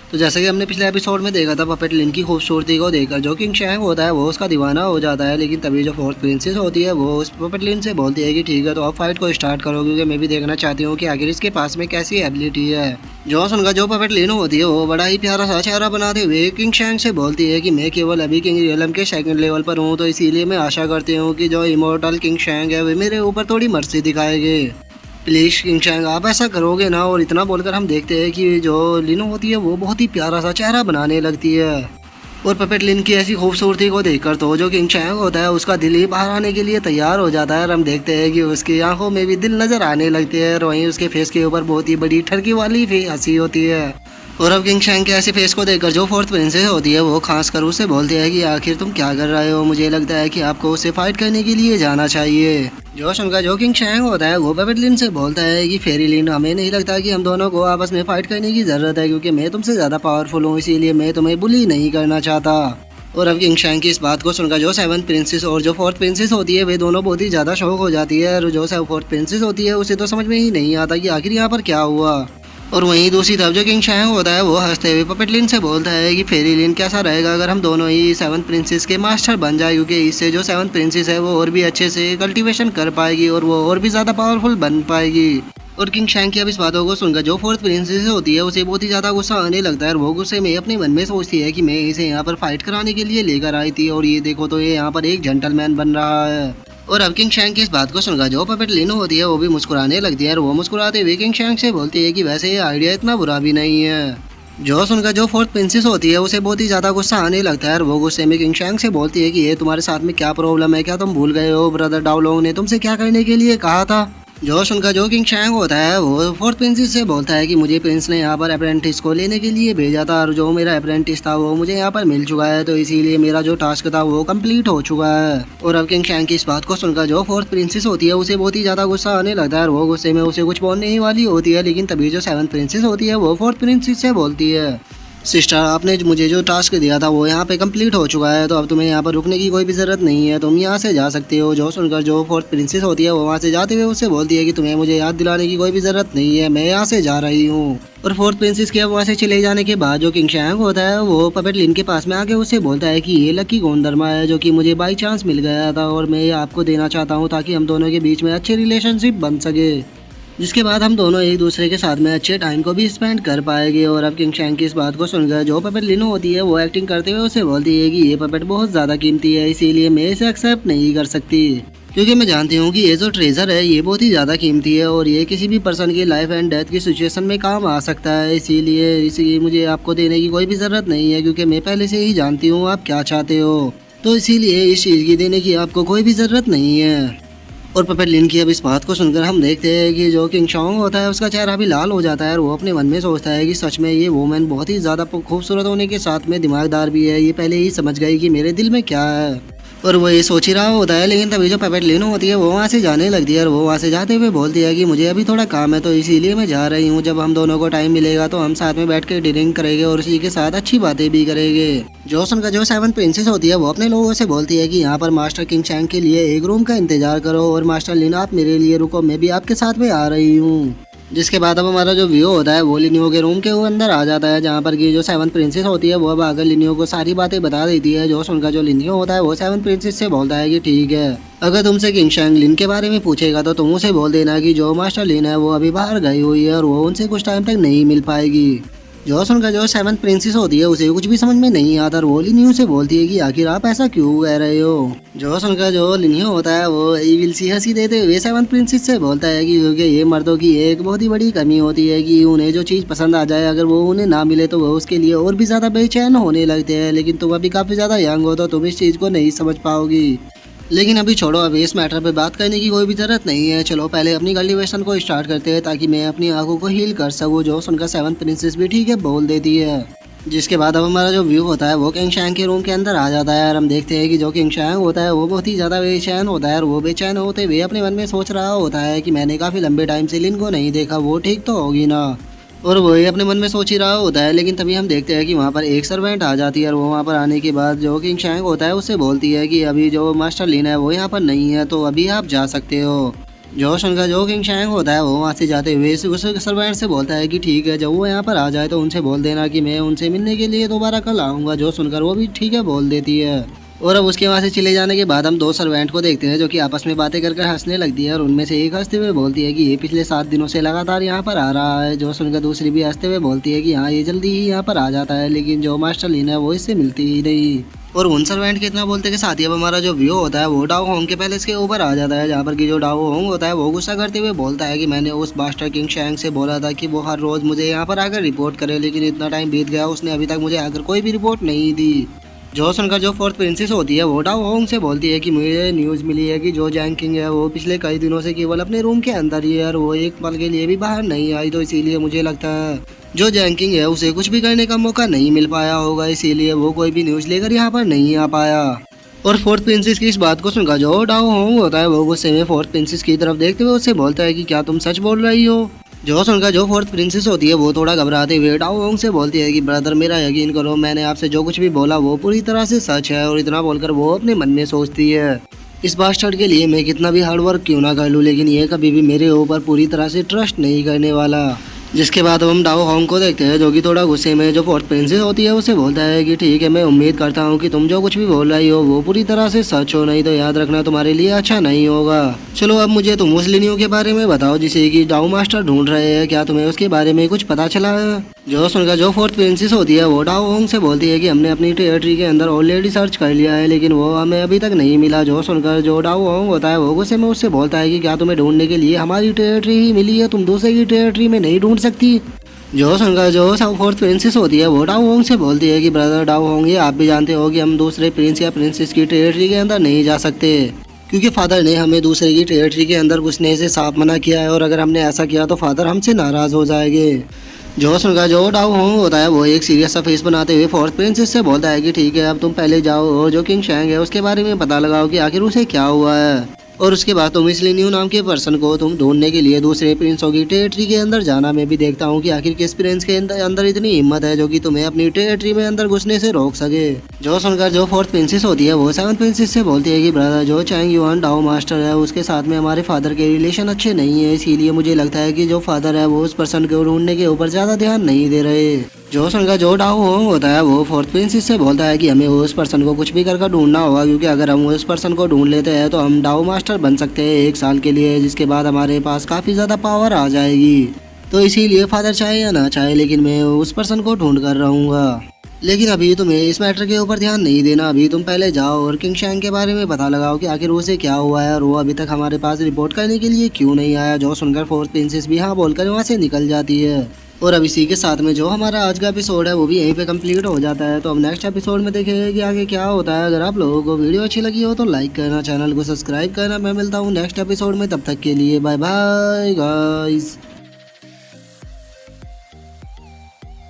तो जैसे कि हमने पिछले एपिसोड में देखा था, पपेट लिन की खूबसूरती को देखकर जो किंग शैंग होता है वो उसका दीवाना हो जाता है। लेकिन तभी जो फोर्थ प्रिंसेस होती है वो उस पपेट लिन से बोलती है कि ठीक है तो अब फाइट को स्टार्ट करो, क्योंकि मैं भी देखना चाहती हूँ कि आखिर इसके पास में कैसी एबिलिटी है। जो सुनकर जो पपेट लिन होती है वो बड़ा ही प्यारा सा चेहरा बनाते हुए किंग शैंग से बोलती है कि मैं केवल अभी किंग रियलम के सेकंड लेवल पर हूँ, तो इसीलिए मैं आशा करती हूँ कि जो इमोर्टल किंग शैंग है वे मेरे ऊपर थोड़ी मर्जी दिखाएंगे। प्लीज किंग शैंग आप ऐसा करोगे ना। और इतना बोलकर हम देखते हैं कि जो लिनो होती है वो बहुत ही प्यारा सा चेहरा बनाने लगती है। और पपेट लिन की ऐसी खूबसूरती को देखकर तो जो किंग शैंग होता है उसका दिल ही बाहर आने के लिए तैयार हो जाता है। और हम देखते हैं कि उसकी आंखों में भी दिल नजर आने लगते हैं, और वहीं उसके फेस के ऊपर बहुत ही बड़ी ठरकी वाली हंसी होती है। और अब किंग शैंग के ऐसे फेस को देखकर जो फोर्थ प्रिंसेस होती है वो खास कर उससे बोलती है कि आखिर तुम क्या कर रहे हो, मुझे लगता है कि आपको उससे फाइट करने के लिए जाना चाहिए। जो सुनकर जो किंग शैंग होता है वो पपेट लिन से बोलता है कि फेरी लिन, हमें नहीं लगता कि हम दोनों को आपस में फाइट करने की जरूरत है, क्योंकि मैं तुमसे ज्यादा पावरफुल हूँ, इसीलिए मैं तुम्हें बुली नहीं करना चाहता। और अब किंग शैंग की इस बात को सुनकर जो सेवन प्रिंसेस और जो फोर्थ प्रिंसेस होती है वे दोनों बहुत ही ज्यादा शौक हो जाती है। और जो फोर्थ प्रिंसेस होती है उसे तो समझ में ही नहीं आता कि आखिर यहाँ पर क्या हुआ। और वहीं दूसरी तरफ जो किंग शैंग होता है वो हंसते हुए पपेट लिन से बोलता है कि फेरी लिन कैसा रहेगा अगर हम दोनों ही सेवन प्रिंसेस के मास्टर बन जाए, क्योंकि इससे जो सेवन प्रिंसेस है वो और भी अच्छे से कल्टीवेशन कर पाएगी और वो और भी ज़्यादा पावरफुल बन पाएगी। और किंग शैंग की अब इस बातों को सुनकर जो फोर्थ प्रिंसेस होती है उसे बहुत ही ज़्यादा गुस्सा आने लगता है। और वो गुस्से में अपने मन में सोचती है कि मैं इसे यहाँ पर फाइट कराने के लिए लेकर आई थी, और ये देखो तो ये यहाँ पर एक जेंटलमैन बन रहा है। और अब किंग शैंग की इस बात को सुनकर जो पपेट लिन होती है वो भी मुस्कुराने लगती है। और वो मुस्कुराते हुए किंग शैंग से बोलती है कि वैसे ये आइडिया इतना बुरा भी नहीं है। जो सुनकर जो फोर्थ प्रिंसेस होती है उसे बहुत ही ज्यादा गुस्सा आने लगता है। और वो गुस्से में किंग शैंग से बोलती है कि ये तुम्हारे साथ में क्या प्रॉब्लम है, क्या तुम भूल गए हो ब्रदर डाओलोंग ने तुमसे क्या करने के लिए कहा था। जो सुनकर जो किंग शैंग होता है वो फोर्थ प्रिंसेस से बोलता है कि मुझे प्रिंस ने यहाँ पर अप्रेंटिस को लेने के लिए भेजा था, और जो मेरा अप्रेंटिस था वो मुझे यहाँ पर मिल चुका है, तो इसीलिए मेरा जो टास्क था वो कंप्लीट हो चुका है। और अब किंग शैंग की इस बात को सुनकर जो फोर्थ प्रिंसेस होती है उसे बहुत ही ज्यादा गुस्सा आने लगता है। और वो गुस्से में उसे कुछ बोलने ही वाली होती है, लेकिन तभी जो सेवन प्रिंसेस होती है वो फोर्थ प्रिंसेस से बोलती है सिस्टर आपने मुझे जो टास्क दिया था वो यहाँ पे कंप्लीट हो चुका है, तो अब तुम्हें यहाँ पर रुकने की कोई भी ज़रूरत नहीं है, तुम यहाँ से जा सकते हो। जो सुनकर जो फोर्थ प्रिंसेस होती है वो वहाँ से जाते हुए उससे बोलती है कि तुम्हें मुझे याद दिलाने की कोई भी ज़रूरत नहीं है, मैं यहाँ से जा रही हूँ। और फोर्थ प्रिंसेस के वहाँ से चले जाने के बाद जो किंग शैंग होता है वो पपेट लिन के पास में आके उससे बोलता है कि ये लकी गोंदरमा है जो कि मुझे बाई चांस मिल गया था, और मैं ये आपको देना चाहता हूँ ताकि हम दोनों के बीच में अच्छे रिलेशनशिप बन सके, जिसके बाद हम दोनों एक दूसरे के साथ में अच्छे टाइम को भी स्पेंड कर पाएंगे। और अब किंग शैंग की इस बात को सुनकर जो पपेट लिनो होती है वो एक्टिंग करते हुए उसे बोलती है कि ये पपेट बहुत ज़्यादा कीमती है, इसीलिए मैं इसे एक्सेप्ट नहीं कर सकती, क्योंकि मैं जानती हूँ कि ये जो ट्रेजर है ये बहुत ही ज़्यादा कीमती है और ये किसी भी पर्सन की लाइफ एंड डेथ की सिचुएशन में काम आ सकता है। इसीलिए मुझे आपको देने की कोई भी ज़रूरत नहीं है, क्योंकि मैं पहले से ही जानती हूँ आप क्या चाहते हो, तो इसीलिए इस चीज़ की देने की आपको कोई भी ज़रूरत नहीं है। और पपेट लिन की अब इस बात को सुनकर हम देखते हैं कि जो किंग शॉन्ग होता है उसका चेहरा भी लाल हो जाता है, और वो अपने मन में सोचता है कि सच में ये वुमेन बहुत ही ज़्यादा खूबसूरत होने के साथ में दिमागदार भी है, ये पहले ही समझ गई कि मेरे दिल में क्या है। और वो ये सोच ही रहा होता है, लेकिन तभी जो पपेट लिन होती है वो वहाँ से जाने लगती है। और वो वहाँ से जाते हुए बोलती है कि मुझे अभी थोड़ा काम है तो इसीलिए मैं जा रही हूँ, जब हम दोनों को टाइम मिलेगा तो हम साथ में बैठ के डिनर करेंगे और उसी के साथ अच्छी बातें भी करेंगे। जोसन का जो सेवन प्रिंसेस होती है वो अपने लोगों से बोलती है कि यहाँ पर मास्टर किंग शैंग के लिए एक रूम का इंतजार करो, और मास्टर लिन आप मेरे लिए रुको, मैं भी आपके साथ में आ रही हूँ। जिसके बाद अब हमारा जो व्यू होता है वो लिनियो के रूम के अंदर आ जाता है, जहाँ पर की जो सेवन प्रिंसेस होती है वो अब आकर लिनियो को सारी बातें बता देती है। जो सुनकर जो लिनियो होता है वो सेवन प्रिंसेस से बोलता है कि ठीक है, अगर तुमसे किंग शैंग लिन के बारे में पूछेगा तो तुम उसे बोल देना कि जो मास्टर लिन है वो अभी बाहर गई हुई है और वो उनसे कुछ टाइम तक नहीं मिल पाएगी। जो सुनकर जो सेवन प्रिंसेस होती है उसे कुछ भी समझ में नहीं आता, और वो लिनियो से बोलती है कि आखिर आप ऐसा क्यों कह रहे हो। जो सुनकर जो लिनियो होता है वो इविल सी हंसी देते हुए सेवन प्रिंसेस से बोलता है कि क्योंकि ये मर्दों की एक बहुत ही बड़ी कमी होती है कि उन्हें जो चीज़ पसंद आ जाए अगर वो उन्हें ना मिले तो वो उसके लिए और भी ज़्यादा बेचैन होने लगते हैं, लेकिन तुम अभी काफ़ी ज़्यादा यंग हो तो तुम इस चीज़ को नहीं समझ पाओगी। लेकिन अभी छोड़ो, अभी इस मैटर पे बात करने की कोई भी जरूरत नहीं है, चलो पहले अपनी कल्टीवेशन को स्टार्ट करते हैं ताकि मैं अपनी आंखों को हील कर सकूँ। जो सुनकर सेवन प्रिंसेस भी ठीक है बोल देती है। जिसके बाद अब हमारा जो व्यू होता है वो किंग शैंग के रूम के अंदर आ जाता है, और हम देखते हैं कि जो किंग शैंग होता है वो बहुत ही ज़्यादा बेचैन होता है, और वो बेचैन होते हुए अपने मन में सोच रहा होता है कि मैंने काफ़ी लंबे टाइम से लिन को नहीं देखा, वो ठीक तो होगी ना। और वही अपने मन में सोच ही रहा होता है, लेकिन तभी हम देखते हैं कि वहाँ पर एक सर्वेंट आ जाती है, और वो वहाँ पर आने के बाद जो किंग शैंग होता है उससे बोलती है कि अभी जो मास्टर लिन है वो यहाँ पर नहीं है, तो अभी आप जा सकते हो। जो सुनकर जो किंग शैंग होता है वो वहाँ से जाते हुए उस सर्वेंट से बोलता है कि ठीक है, जब वो यहाँ पर आ जाए तो उनसे बोल देना कि मैं उनसे मिलने के लिए दोबारा कल आऊँगा। जो सुनकर वो भी ठीक है बोल देती है। और अब उसके वहाँ से चले जाने के बाद हम दो सर्वेंट को देखते हैं जो कि आपस में बातें कर हंसने लगती है। और उनमें से एक हंसते हुए बोलती है कि ये पिछले 7 दिनों से लगातार यहाँ पर आ रहा है। जो सुनकर दूसरी भी हंसते हुए बोलती है कि हाँ, ये जल्दी ही यहाँ पर आ जाता है, लेकिन जो मास्टर लीन है वो इससे मिलती ही नहीं। और उन सर्वेंट के इतना बोलते के साथ ही अब हमारा जो व्यू होता है वो डाओ होंग के पैलेस के ऊपर आ जाता है, जहाँ पर कि जो डाओ होंग होता है वो गुस्सा करते हुए बोलता है कि मैंने उस मास्टर किंग शैंग से बोला था कि वो हर रोज मुझे यहाँ पर आकर रिपोर्ट करे, लेकिन इतना टाइम बीत गया, उसने अभी तक मुझे आकर कोई भी रिपोर्ट नहीं दी। जो सुनकर जो फोर्थ प्रिंसेस होती है वो डाओ होंग से बोलती है कि मुझे न्यूज़ मिली है कि जो जैंग किंग है वो पिछले कई दिनों से केवल अपने रूम के अंदर ही है और वो एक पल के लिए भी बाहर नहीं आई, तो इसीलिए मुझे लगता है जो जैंग किंग है उसे कुछ भी करने का मौका नहीं मिल पाया होगा, इसीलिए वो कोई भी न्यूज़ लेकर यहाँ पर नहीं आ पाया। और फोर्थ प्रिंसेस की इस बात को सुनकर जो डाओ होंग होता है वो गुस्से में फोर्थ प्रिंसेस की तरफ देखते हुए उससे बोलता है कि क्या तुम सच बोल रही हो। जो सुनकर जो फोर्थ प्रिंसेस होती है वो थोड़ा घबराते हुए डाओ होंग से बोलती है कि ब्रदर मेरा यकीन करो, मैंने आपसे जो कुछ भी बोला वो पूरी तरह से सच है। और इतना बोलकर वो अपने मन में सोचती है, इस बास्टर्ड के लिए मैं कितना भी हार्ड वर्क क्यों ना कर लूँ, लेकिन ये कभी भी मेरे ऊपर पूरी तरह से ट्रस्ट नहीं करने वाला। जिसके बाद हम डाओ होंग को देखते हैं जो कि थोड़ा गुस्से में जो फोर्थ प्रिंसेस होती है उसे बोलता है कि ठीक है, मैं उम्मीद करता हूँ कि तुम जो कुछ भी बोल रही हो वो पूरी तरह से सच हो, नहीं तो याद रखना तुम्हारे लिए अच्छा नहीं होगा। चलो अब मुझे तुम उस लिनियो के बारे में बताओ जिसे कि डाओ मास्टर ढूंढ रहे हैं, क्या तुम्हें उसके बारे में कुछ पता चला है। जो सुनकर जो फोर्थ प्रिंसेस होती है वो डाओ होंग से बोलती है कि हमने अपनी टेरिटरी के अंदर ऑलरेडी सर्च कर लिया है, लेकिन वो हमें अभी तक नहीं मिला। जो सुनकर जो डाओ होंग होता है वो गुस्से में उससे बोलता है कि क्या तुम्हें ढूंढने के लिए हमारी टेरिटरी ही मिली है, तुम दूसरे की टेरिटरी में नहीं ढूंढ सकती। जो सुनकर जो फोर्थ प्रिंसेस होती है वो डाओ होंग से बोलती है कि ब्रदर डाओ होंग, ये आप भी जानते हो कि हम दूसरे प्रिंस या प्रिंसेस की टेरिटरी के अंदर नहीं जा सकते, क्योंकि फादर ने हमें दूसरे की टेरिटरी के अंदर घुसने से साफ मना किया है, और अगर हमने ऐसा किया तो फादर हमसे नाराज हो जाएंगे। जो सुनकर जो डाओ होंग होता है वो एक सीरियस सा फेस बनाते हुए फोर्थ प्रिंसेस से बोलता है कि ठीक है, अब तुम पहले जाओ और जो किंग शैंग है उसके बारे में पता लगाओ कि आखिर उसे क्या हुआ है, और उसके बाद तुम इस लिनियो नाम के पर्सन को तुम ढूंढने के लिए दूसरे प्रिंसों की टेरिटरी के अंदर जाना। मैं भी देखता हूँ कि आखिर किस प्रिंस के अंदर इतनी हिम्मत है जो कि तुम्हें अपनी टेरिटरी में अंदर घुसने से रोक सके। जो सुनकर जो फोर्थ प्रिंसेस होती है वो सेवंथ प्रिंसेस से बोलती है कि ब्रदर जो चैंग युआन डाओ मास्टर है उसके साथ में हमारे फादर के रिलेशन अच्छे नहीं है, इसीलिए मुझे लगता है कि जो फादर है वो उस पर्सन को ढूंढने के ऊपर ज्यादा ध्यान नहीं दे रहे। जो सुनकर जो डाओ होंग होता है वो फोर्थ प्रिंसेस से बोलता है कि हमें उस पर्सन को कुछ भी कर ढूंढना होगा, क्योंकि अगर हम उस पर्सन को ढूंढ लेते हैं तो हम डाओ मास्टर बन सकते हैं 1 साल के लिए, जिसके बाद हमारे पास काफ़ी ज़्यादा पावर आ जाएगी। तो इसीलिए फादर चाहे या ना चाहे लेकिन मैं उस पर्सन को ढूंढ कर रहूँगा। लेकिन अभी तुम्हें इस मैटर के ऊपर ध्यान नहीं देना, अभी तुम पहले जाओ और किंग शैंग के बारे में पता लगाओ कि आखिर उसे क्या हुआ है और वो अभी तक हमारे पास रिपोर्ट करने के लिए क्यों नहीं आया। जो सुनकर फोर्थ प्रिंसेस भी हाँ बोलकर वहाँ से निकल जाती है। और अब इसी के साथ में जो हमारा आज का एपिसोड है वो भी यहीं पे कंप्लीट हो जाता है। तो अब नेक्स्ट एपिसोड में देखेंगे कि आगे क्या होता है। अगर आप लोगों को वीडियो अच्छी लगी हो तो लाइक करना, चैनल को सब्सक्राइब करना। मैं मिलता हूँ नेक्स्ट एपिसोड में, तब तक के लिए बाय बाय गाइस।